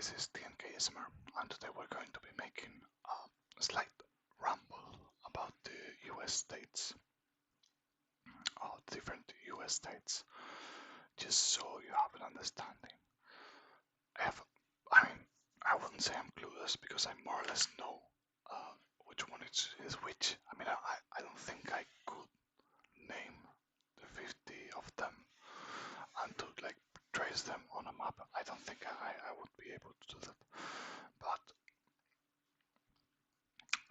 this is TNK ASMR, and today we're going to be making a slight ramble about the US states, different US states, just so you have an understanding. I wouldn't say I'm clueless because I more or less know which one is which. I don't think I could name the 50 of them and to like trace them on a map. I don't think I would be able to do that. But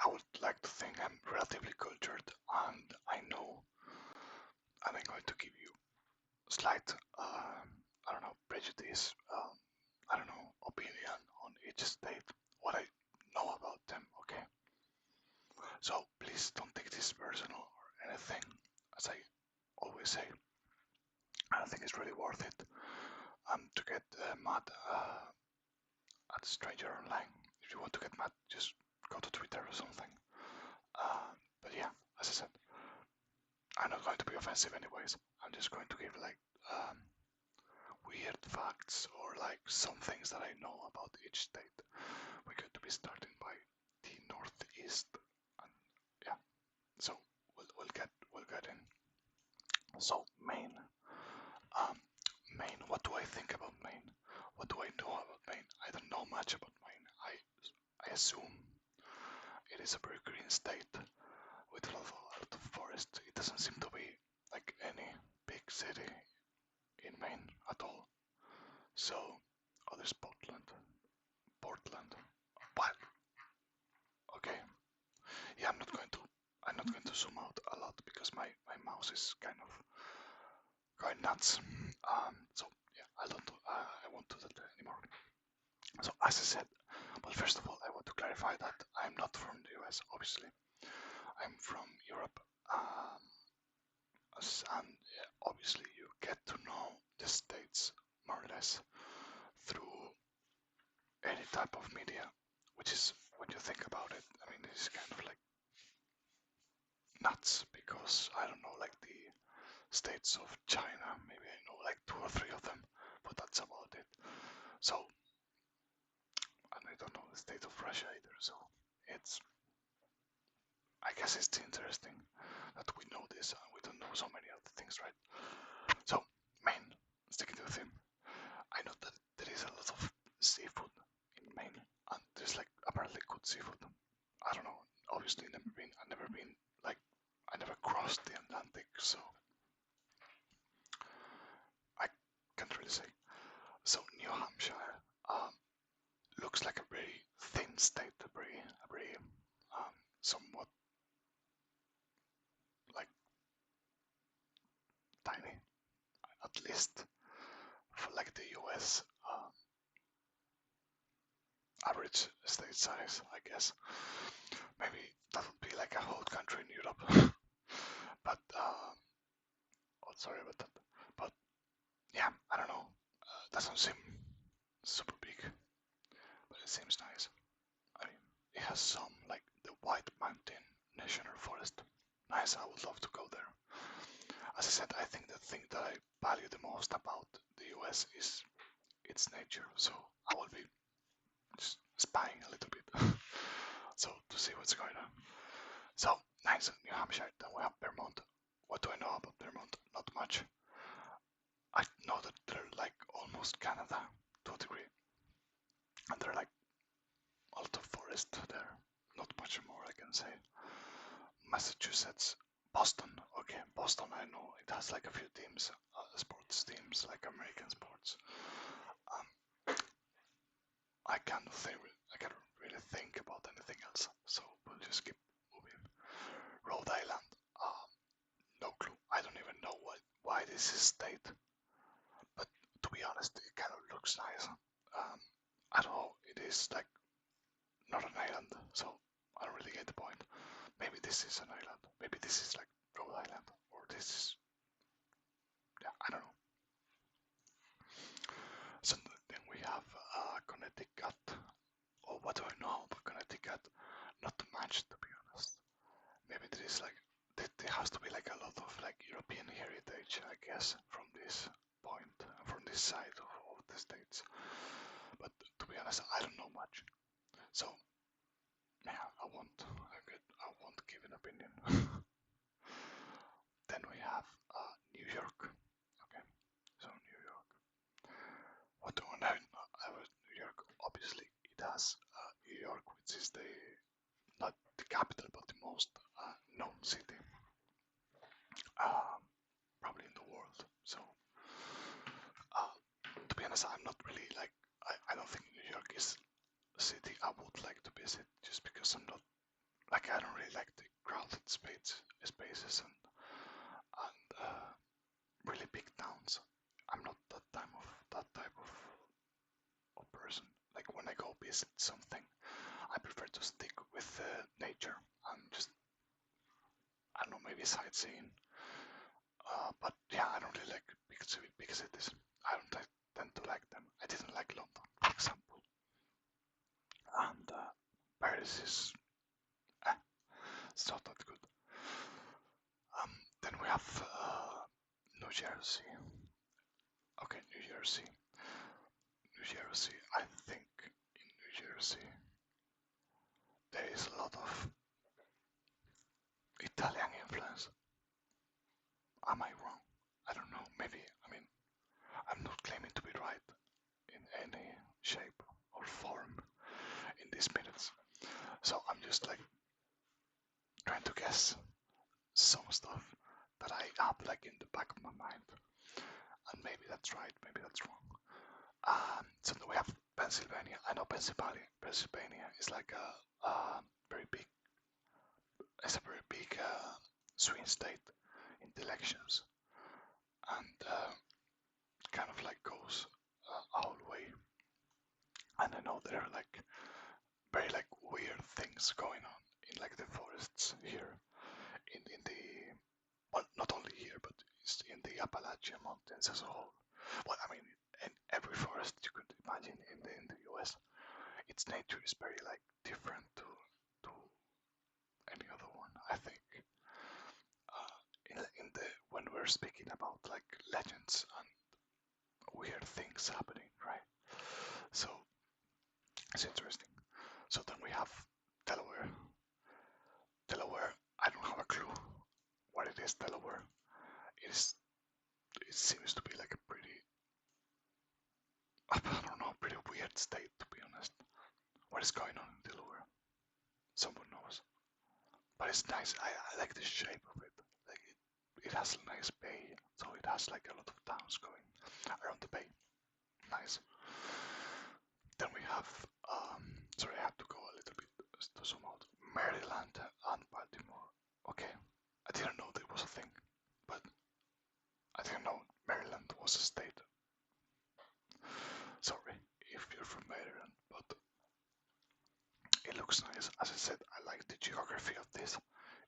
I would like to think I'm relatively cultured and I know, and I'm going to give you a slight, I don't know, prejudice, opinion on each state, what I know about them, okay? So please don't take this personal or anything, as I always say. I think it's really worth it to get mad at a stranger online. If you want to get mad, just go to Twitter or something. But yeah, as I said, I'm not going to be offensive anyways. I'm just going to give like weird facts or like some things that I know about each state. We're going to be starting by the northeast, and yeah. So we'll get in. So Maine. Maine. What do I think about Maine? What do I know about Maine? I don't know much about Maine. I assume it is a very green state with a lot of forest. It doesn't seem to be like any big city in Maine at all. So, oh, there's Portland. Portland. What? Okay. Yeah, I'm not going to zoom out a lot because my mouse is kind of going nuts. So yeah, I won't do that anymore. So as I said, well, first of all, I want to clarify that I'm not from the US, obviously. I'm from Europe. And obviously you get to know the states more or less through any type of media, which is, when you think about it, I mean, this is kind of like nuts because I don't know, like the states of China, maybe I know like 2 or 3 of them, but that's about it. So, and I don't know the state of Russia either, so it's, I guess it's interesting that we know this and we don't know so many other things, right? So, Maine, sticking to the theme, I know that there is a lot of seafood in Maine, and there's like apparently good seafood. I don't know. Obviously, never been. I've never been like I never crossed the Atlantic, so I can't really say. So New Hampshire looks like a very thin state, a very somewhat like tiny, at least for like the U.S. Average state size, I guess. Maybe that would be like a whole country in Europe. But oh, sorry about that. But yeah, I don't know. Doesn't seem super big, but it seems nice. I mean, it has some like the White Mountain National Forest. Nice. I would love to go there. As I said, I think the thing that I value the most about the US is its nature. So I will be just spying a little bit. So to see what's going on. So nice, New Hampshire. Then we have Vermont. What do I know about Vermont? Not much. I know that they're like almost Canada to a degree, and they're like a lot of forest there. Not much more I can say. Massachusetts, Boston. Okay, Boston. I know it has like a few teams, sports teams, like American sports. I can't really think about anything else, so we'll just keep moving. Rhode Island. No clue. I don't even know why this is state. But to be honest, it kind of looks nice. I don't know, it is like not an island, so I don't really get the point. Maybe this is an island. Maybe this is like Rhode Island, or this is, yeah, I don't know. So then we have Connecticut. Oh, what do I know about Connecticut? Not much, to be honest. Maybe there is like, there has to be like a lot of like European heritage, I guess, from this point, from this side of the states. But to be be honest, I don't know much. So yeah, I won't give an opinion. Then we have New York. Okay, so New York. What do I know about New York? Obviously, it has New York, which is the not the capital, but the most known city, um, probably in the world. So, to be honest, I'm not really like I don't think New York is a city I would like to visit, just because I'm not like I don't really like the crowded spaces and really big towns. I'm not that type of person. Like when I go visit something, I prefer to stick with nature and just I don't know, maybe sightseeing. But yeah, I don't really like big cities. I don't tend to like them. I didn't like London, for example, and Paris is it's not that good. Um, then we have New Jersey. Okay, New Jersey. New Jersey. I think in New Jersey there is a lot of Italian influence. Am I wrong? I don't know. Maybe. I mean, I'm not claiming to be right in any shape or form in these minutes. So I'm just like trying to guess some stuff that I have like in the back of my mind. And maybe that's right, maybe that's wrong. So then we have Pennsylvania. I know Pennsylvania is like a very big, it's a very big swing state in the elections, and kind of like goes all the way. And I know there are like very like weird things going on in like the forests here in the well, not only here but it's in the Appalachian Mountains as a whole. Well, I mean, in every forest you could imagine in the US, its nature is very like different to any other one. I think in the when we're speaking about like legends and weird things happening, right? So it's interesting. So then we have Delaware. Delaware, I don't have a clue what it is. Delaware. It is. It seems to be like a pretty, I don't know, pretty weird state to be honest. What is going on in Delaware? Someone knows. But it's nice. I like the shape of it. Like it has a nice bay, so it has like a lot of towns going around the bay. Nice. Then we have, sorry, I have to go a little bit to zoom out. Maryland and Baltimore. Okay, I didn't know there was a thing, but I didn't know Maryland was a state. Sorry if you're from Maryland, but it looks nice. As I said, I like the geography of this.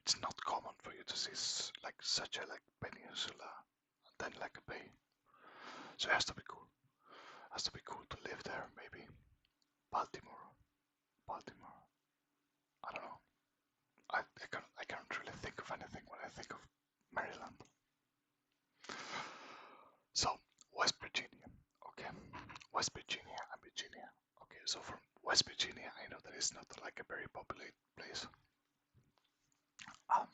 It's not common for you to see like such a like peninsula and then like a bay. So it has to be cool. It has to be cool to live there, maybe. Baltimore. Baltimore. I don't know. I can't really think of anything when I think of Maryland. So West Virginia. Okay. West Virginia and Virginia. Okay, so from West Virginia I know that it's not like a very populated place. Um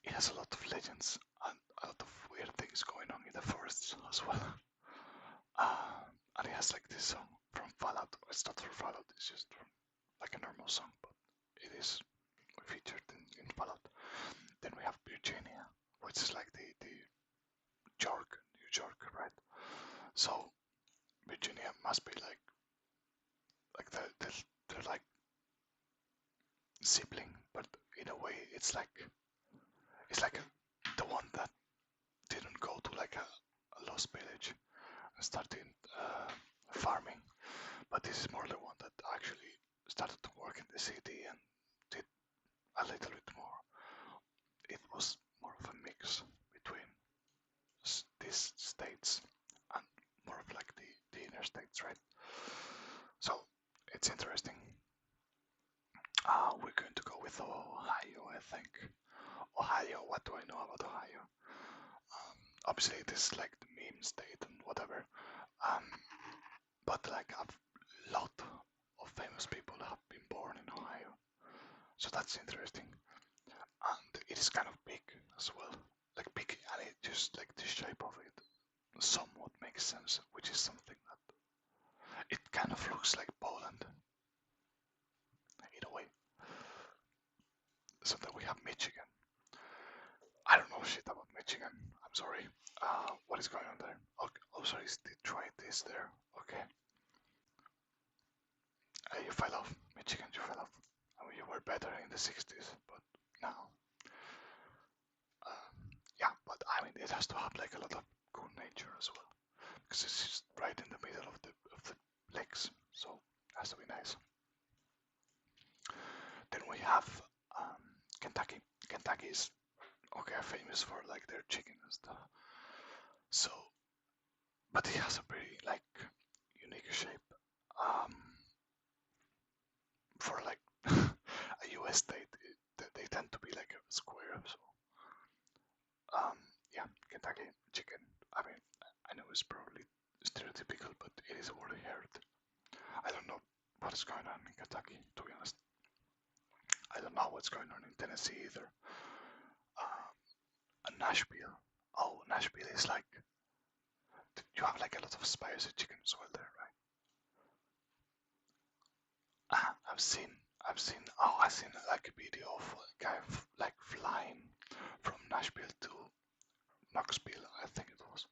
it has a lot of legends and a lot of weird things going on in the forests as well. And it has like this song from Fallout. It's not from Fallout, it's just from like a normal song, but it is featured in Fallout. Then we have Virginia, which is like the York, New York, right? So Virginia must be like they're like sibling, but in a way it's like the one that didn't go to like a lost village and started farming, but this is more the one that actually started to work in the city and did a little bit more. It was more of a mix between these states and more of like the inner states, right? So it's interesting. We're going to go with Ohio, I think. Ohio, what do I know about Ohio? Obviously, it is like the meme state and whatever. Um, but like a lot of famous people have been born in Ohio, so that's interesting. And it is kind of big as well, like big, and it just like the shape of it somewhat makes sense, which is something that it kind of looks like Poland in a way. So then we have Michigan. I don't know shit about Michigan. I'm sorry. What is going on there? Okay. Oh, sorry, it's Detroit is there. Okay. You fell off. Michigan, you fell off. I mean, you were better in the 60s, but now. Yeah, but I mean, it has to have like a lot of cool nature as well. Because it's just right in the middle of the lakes. So, it has to be nice. Then we have Kentucky. Kentucky is okay, famous for like their chicken and stuff. So, but it has a pretty like unique shape. Um, for like a U.S. state, they tend to be like a square. So, yeah, Kentucky chicken. I mean, I know it's probably stereotypical, but it is what I heard. I don't know what is going on in Kentucky, to be honest. I don't know what's going on in Tennessee either. Nashville. Oh, Nashville is like you have like a lot of spicy chicken as well there, right? I've seen like a video of a guy like flying from Nashville to Knoxville, I think it was.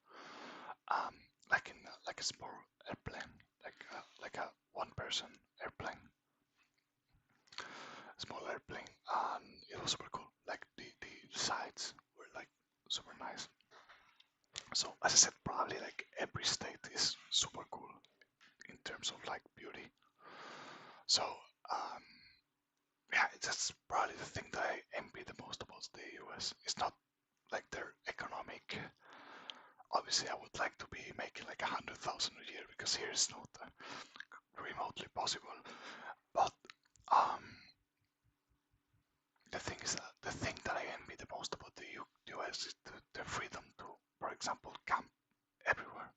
Um, like in like a small airplane, like a one-person airplane, small airplane, and it was super cool. Like the sides were like super nice. So as I said, probably like every state is super cool in terms of like beauty. So um, yeah, that's probably the thing that I envy the most about the US. It's not like their economic. Obviously, I would like to be making like 100,000 a year because here is not remotely possible. But um, the thing is that the thing that I envy the most about the US is the freedom to, for example, camp everywhere.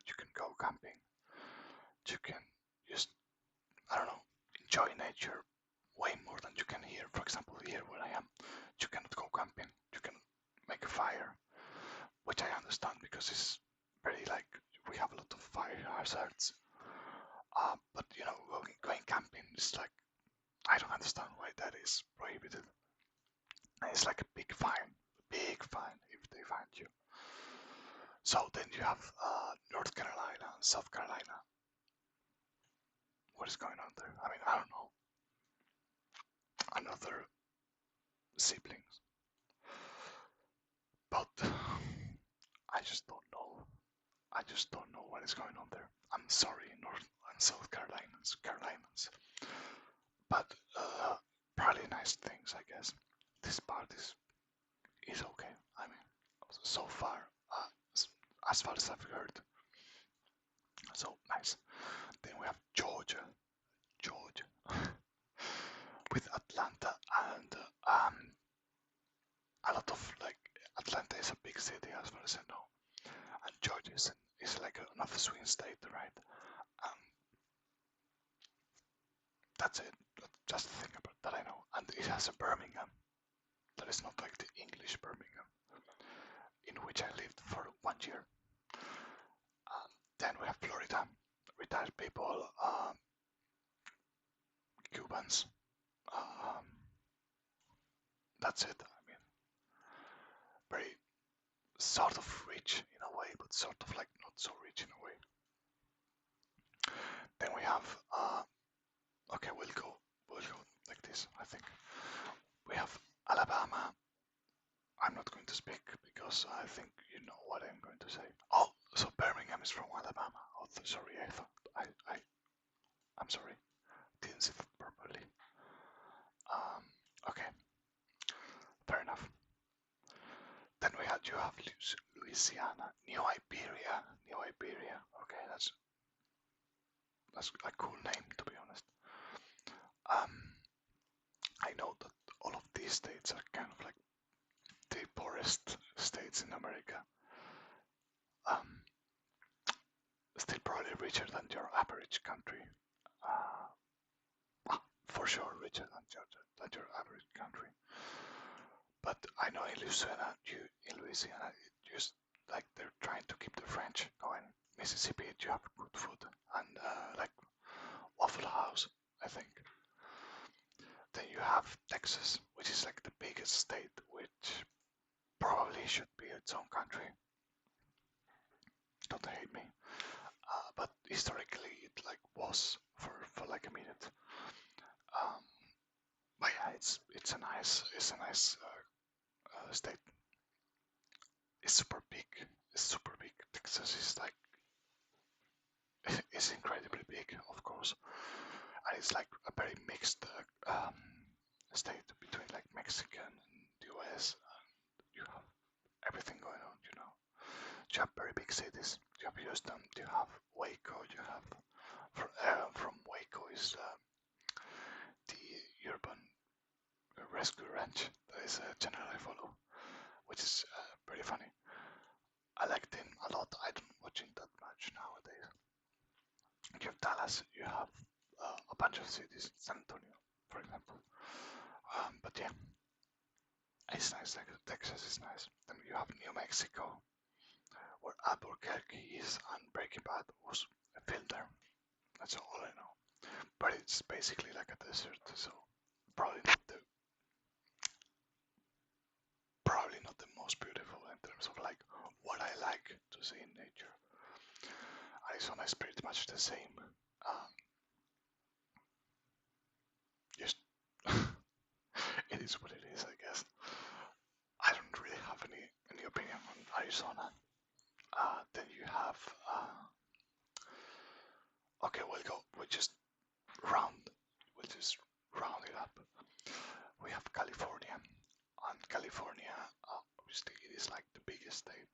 You can go camping. You can just, I don't know, enjoy nature way more than you can here. For example, here where I am, you cannot go camping. You can make a fire, which I understand because it's very like we have a lot of fire hazards. But you know, going camping is like I don't understand why that is prohibited. And it's like a big fine if they find you. So then you have North Carolina and South Carolina. What is going on there? I mean, I don't know. Another siblings, but I just don't know. I just don't know what is going on there. I'm sorry, North and South Carolinians, but probably nice things, I guess. This part is okay. I mean, so far, as far as I've heard, so nice. Then we have Georgia, with Atlanta and a lot of like Atlanta is a big city as far as I know, and Georgia is like another swing state, right? Um, that's it. That's just the thing about that I know, and it has a Birmingham. That is not like the English Birmingham, in which I lived for 1 year. Then we have Florida, retired people, Cubans. Um, that's it. I mean, very sort of rich in a way, but sort of like not so rich in a way. Then we have, okay, we'll go like this. I think we have Alabama. I'm not going to speak because I think you know what I'm going to say. Oh, so Birmingham is from Alabama. Oh, sorry, I thought I'm sorry, didn't see that properly. Okay, fair enough. Then you have Louisiana, New Iberia. Okay, that's a cool name to be honest. Um, I know that all of these states are kind of like the poorest states in America. Um, still probably richer than your average country. Well, for sure richer than your average country. But I know in Louisiana, it just like they're trying to keep the French going. Mississippi, you have good food and like Waffle House, I think. Then you have Texas, which is like the biggest state, which probably should be its own country. Don't hate me, but historically it like was for like a minute. Um, but yeah, it's a nice state. It's super big. It's super big. Texas is like it's incredibly big, of course, and it's like a very mixed state between like Mexican and US. You have everything going on, you know. You have very big cities. You have Houston. You have Waco. You have from Waco is the urban rescue ranch. That is a channel I follow, which is pretty funny. I liked him a lot. I don't watch him that much nowadays. You have Dallas. You have a bunch of cities. San Antonio, for example. But yeah, it's nice. Like, Texas is nice. Then you have New Mexico, where Albuquerque is, and Breaking Bad was filmed there. That's all I know. But it's basically like a desert, so probably not the most beautiful in terms of like what I like to see in nature. Arizona is pretty much the same. Just it is what it is, I guess. I don't really have any opinion on Arizona. Then you have okay, we'll go. We'll just round it up. We have California, and California, obviously, it is like the biggest state.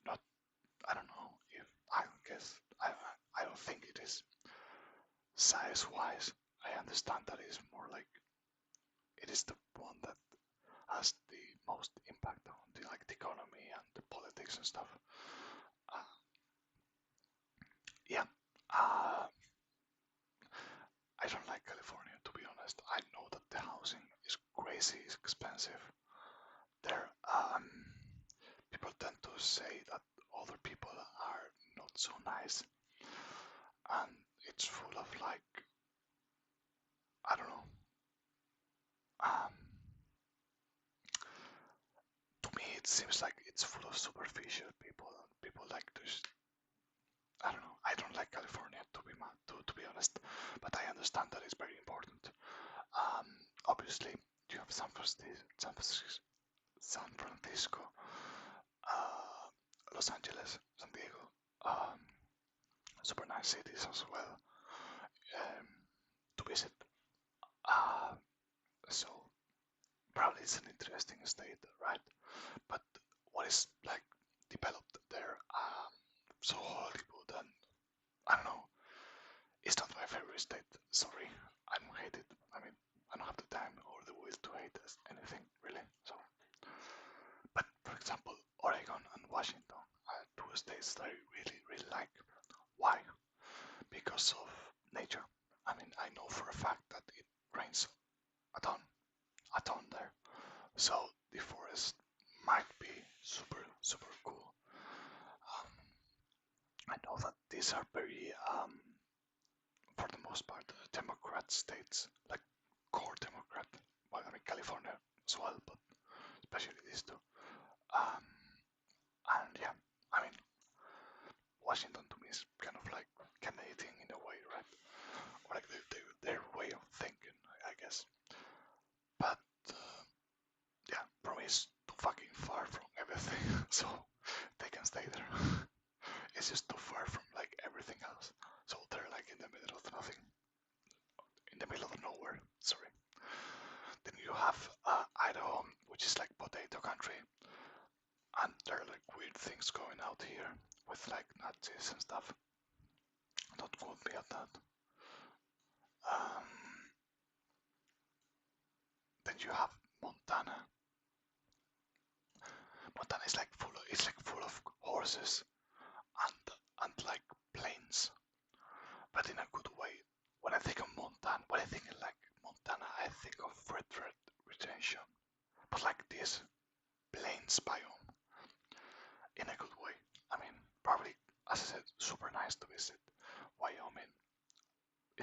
Not I don't know if I guess I don't think it is size-wise. I understand that it is more like it is the one that has the most impact on the economy and the politics and stuff. Uh, yeah, I don't like California, to be honest. I know that the housing is crazy, it's expensive. There, people tend to say that other people are not so nice, and it's full of like I don't know. Um, to me, it seems like it's full of superficial people. People like this. I don't know. I don't like California to be honest, but I understand that it's very important. Obviously, you have San Francisco, Los Angeles, San Diego, um, super nice cities as well to visit. Uh, so probably it's an interesting state, right? But what is like developed there? So Hollywood and I don't know. It's not my favorite state. Sorry, I don't hate it. I mean, I don't have the time or the will to hate anything really. So, but for example, Oregon and Washington are two states that I really like. Why? Because of nature. I mean, I know for a fact that it rains a ton there. So the forest might be super cool. Um, I know that these are very for the most part, Democrat states, like core Democrat. Well, I mean California as well, but especially these two. Um, and yeah, I mean Washington to me is kind of like Canadian in a way, right? Or like their way of thinking, I guess. But yeah, from is too fucking far from everything, so they can stay there. It's just too far from like everything else, so they're like in the middle of nothing, in the middle of nowhere. Sorry. Then you have Idaho, which is like potato country, and there are like weird things going out here with like Nazis and stuff. Don't quote me on that. Um, then you have Montana. Montana is like full of horses,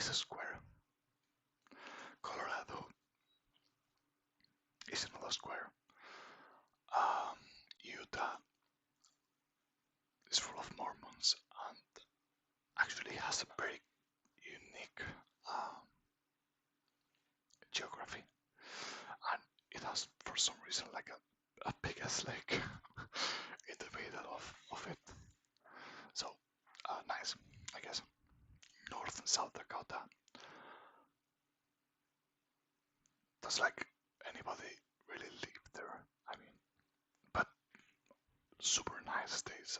is a square. Colorado is another square. Utah is full of Mormons and actually has a very unique geography, and it has for some reason like a biggest lake in the middle of it. So nice, I guess. North and South Dakota. Does like anybody really live there? I mean, but super nice states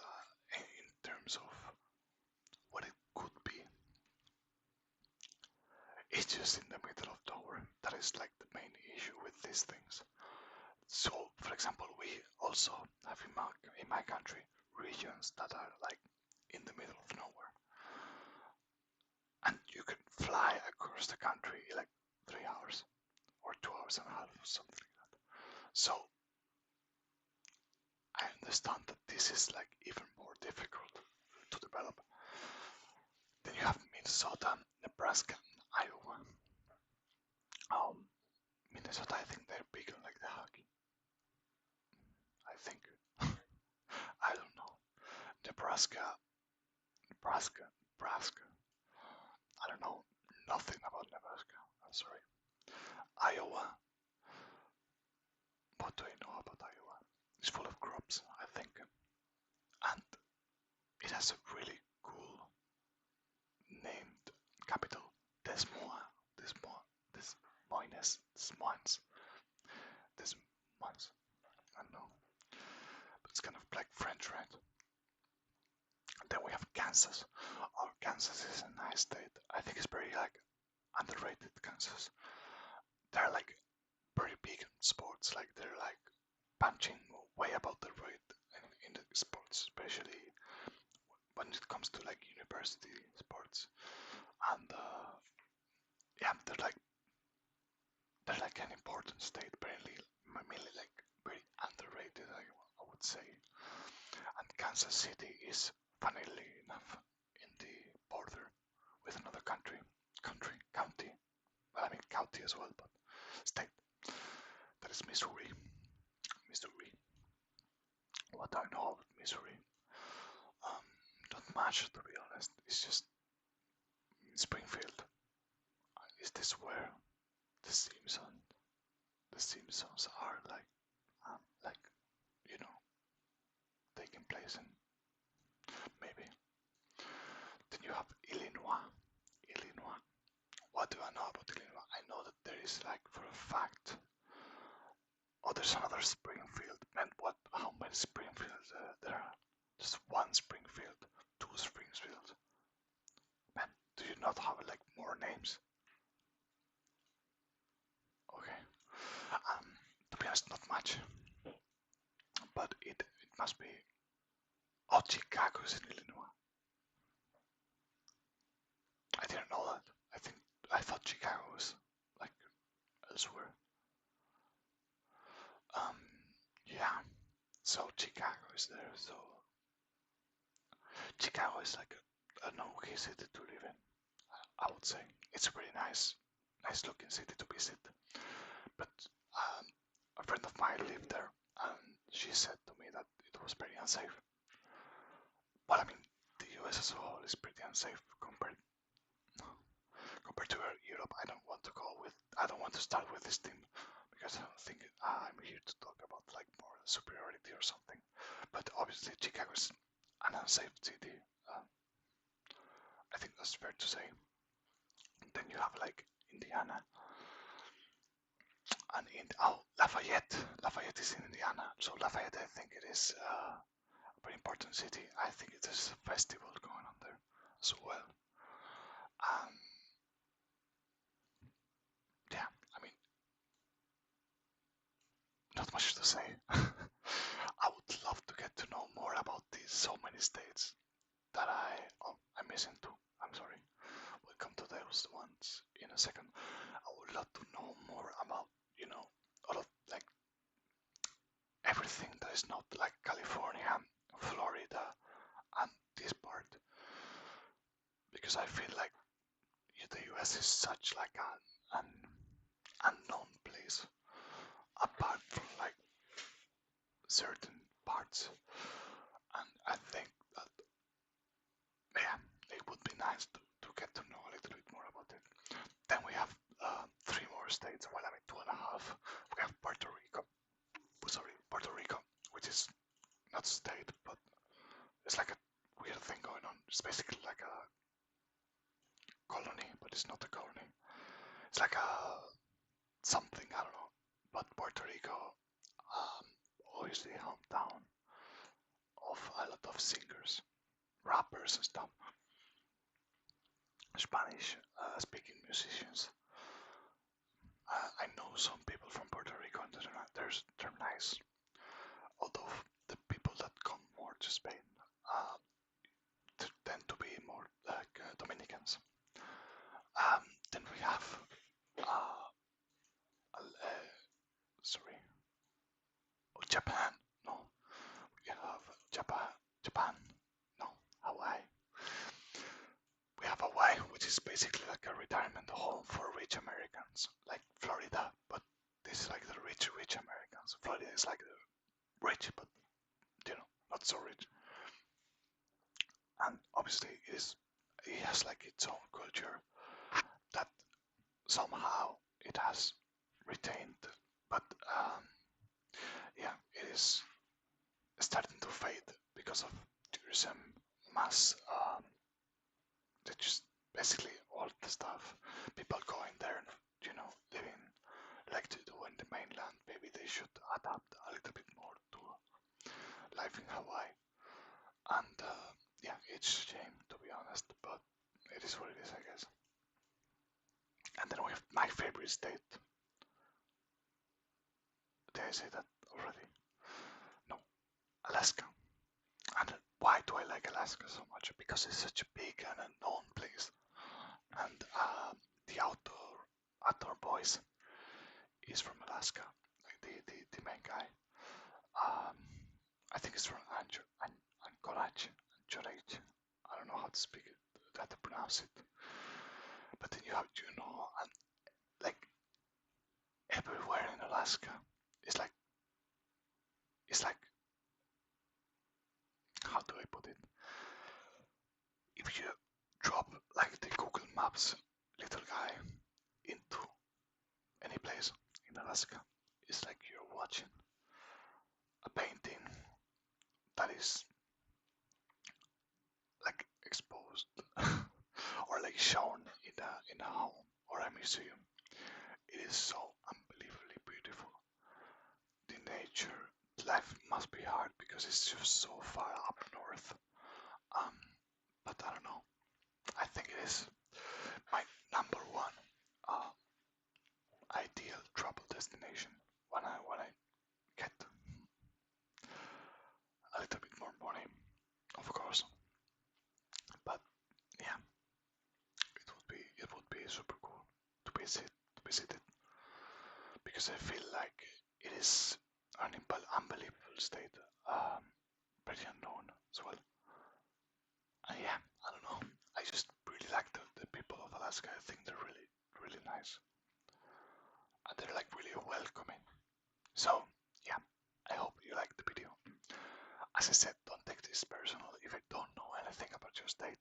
in terms of what it could be. It's just in the middle of nowhere. That is like the main issue with these things. So, for example, we also have in my country regions that are like in the middle of nowhere, and you can fly across the country in like 3 hours or 2 hours and a half or something like that. So I understand that this is like even more difficult to develop. Then you have Minnesota, Nebraska, Iowa. Minnesota, I think they're big on like the hockey. I think. I don't know. Nebraska. I don't know nothing about Nebraska. I'm sorry. Iowa. What do I know about Iowa? It's full of crops, I think. And it has a really cool named capital. Des Moines. I don't know. But it's kind of like French, right? And then we have Kansas. Oh, Kansas is a nice state. I think it's very like underrated, Kansas. They're like pretty big in sports. Like they're like punching way above the weight in the sports, especially when it comes to like university sports. And yeah, they're like an important state, apparently, mainly like very underrated, I would say. And Kansas City is, funnily enough, in the border with another county. Well, I mean county as well, but state. That is Missouri. What do I know about Missouri? Not much, to be honest. It's just Springfield. Is this where the Simpsons are like you know, taking place in? Maybe. Then you have Illinois. What do I know about Illinois? I know that there is like for a fact. Oh, there's another Springfield. Man, what? How many Springfields there are? Just one Springfield, two Springfields. Man, do you not have like more names? Okay. To be honest, not much. But it must be. Oh, Chicago's in Illinois. I didn't know that. I thought Chicago was like elsewhere. Um, yeah. So Chicago is there. So Chicago is like an okay city to live in. I would say it's a really nice looking city to visit. But a friend of mine lived there, and she said to me that it was very unsafe. But I mean, the US as a whole is pretty unsafe compared to Europe. I don't want to start with this team because I don't think I'm here to talk about like more superiority or something. But obviously, Chicago is an unsafe city. I think that's fair to say. Then you have like Indiana, and Lafayette is in Indiana. So Lafayette, I think it is a very important city. I think there's a festival going on there as well. Yeah, I mean, not much to say. I would love to get to know more about these so many states that I'm missing too. I'm sorry. We'll come to those ones in a second. I would love to know more about, all of like everything that is not like California, Florida, and this part, because I feel like the because it's such like an unknown place, apart from like certain parts, and I think that yeah, it would be nice to get to know a little bit more about it. Then we have three more states. Well, I mean two and a half. We have Puerto Rico. Sorry, Puerto Rico, which is not a state, but it's like a weird thing going on. It's basically like a colony, but it's not a colony. It's like a something, I don't know. But Puerto Rico, obviously hometown of a lot of singers, rappers and stuff. Spanish speaking musicians. I know some people from Puerto Rico and they're nice. Although the people that come more to Spain uh, tend to be more like Dominicans. Then we have uh, sorry, Japan. No, we have Japan. No, Hawaii. We have Hawaii, which is basically like a retirement home for rich Americans, like Florida, but this is like the rich Americans. Florida is like the rich, but not so rich. And obviously, it has like its own culture that somehow it has retained, but yeah, it is starting to fade because of tourism, mass. They just basically all the stuff. People going there, living like to do in the mainland. Maybe they should adapt a little bit more to life in Hawaii. And yeah, it's a shame to be honest, but it is what it is, I guess. And then we have my favorite state. Did I say that already? No, Alaska. And why do I like Alaska so much? Because it's such a big and unknown place. And the outdoor boys is from Alaska, like the main guy. Um, I think it's from Anchorage. I don't know how to speak it, how to pronounce it. But then you have Juneau, and like everywhere in Alaska, it's like how do I put it? If you drop like the Google Maps little guy into any place in Alaska, it's like you're watching a painting that is like exposed or like shown in a home or a museum. It is so unbelievably beautiful. The nature, life must be hard because it's just so far up north. Um, but I don't know. I think it is my number one uh, ideal travel destination when I get a little bit more money, of course. But yeah, it would be super cool to visit it because I feel like it is an unbelievable state, pretty unknown as well. And yeah, I don't know. I just really like the people of Alaska. I think they're really really nice and they're like really welcoming. So yeah, I hope you liked the video. As I said, don't take this personal if I don't know anything about your state.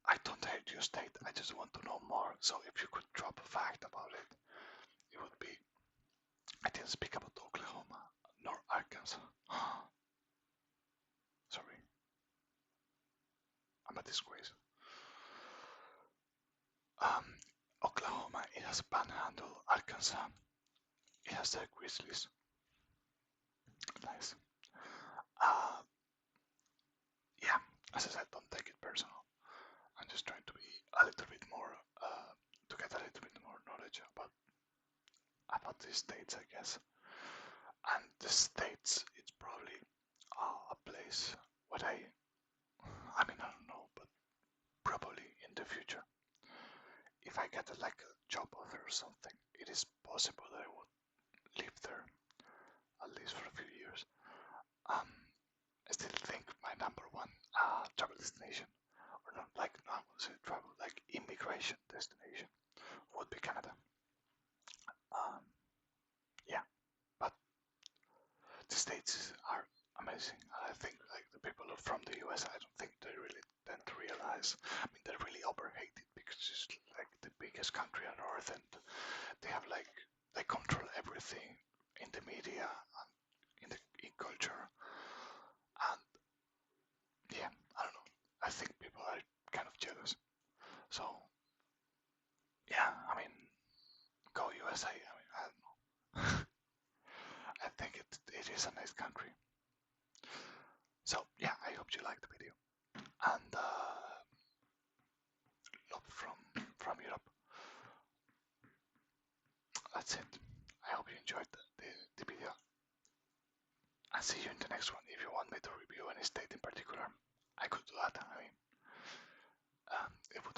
I don't hate your state, I just want to know more. So if you could drop a fact about it, it would be I didn't speak about Oklahoma nor Arkansas. Sorry, I'm a disgrace. Um, Oklahoma, it has Panhandle. Arkansas, it has the Grizzlies. Nice. Uh, yeah, as I said, don't take it personal. I'm just trying to be a little bit more, to get a little bit more knowledge about the states, I guess. And the states, it's probably a place where I mean, I don't know, but probably in the future, if I get like a job offer or something, it is possible that I would live there at least for a few years. Um, I still think my number one travel destination, or not like not say travel, like immigration destination, because I mean they're really overhated because it's like the biggest country on earth and they have like they control everything in the media and in culture and yeah, I don't know. I think people are kind of jealous. So yeah, I mean go USA. I mean I don't know. I think it is a nice country. So yeah, I hope you liked the video and love from Europe. That's it. I hope you enjoyed the video. I'll see you in the next one. If you want me to review any state in particular, I could do that. I mean, it would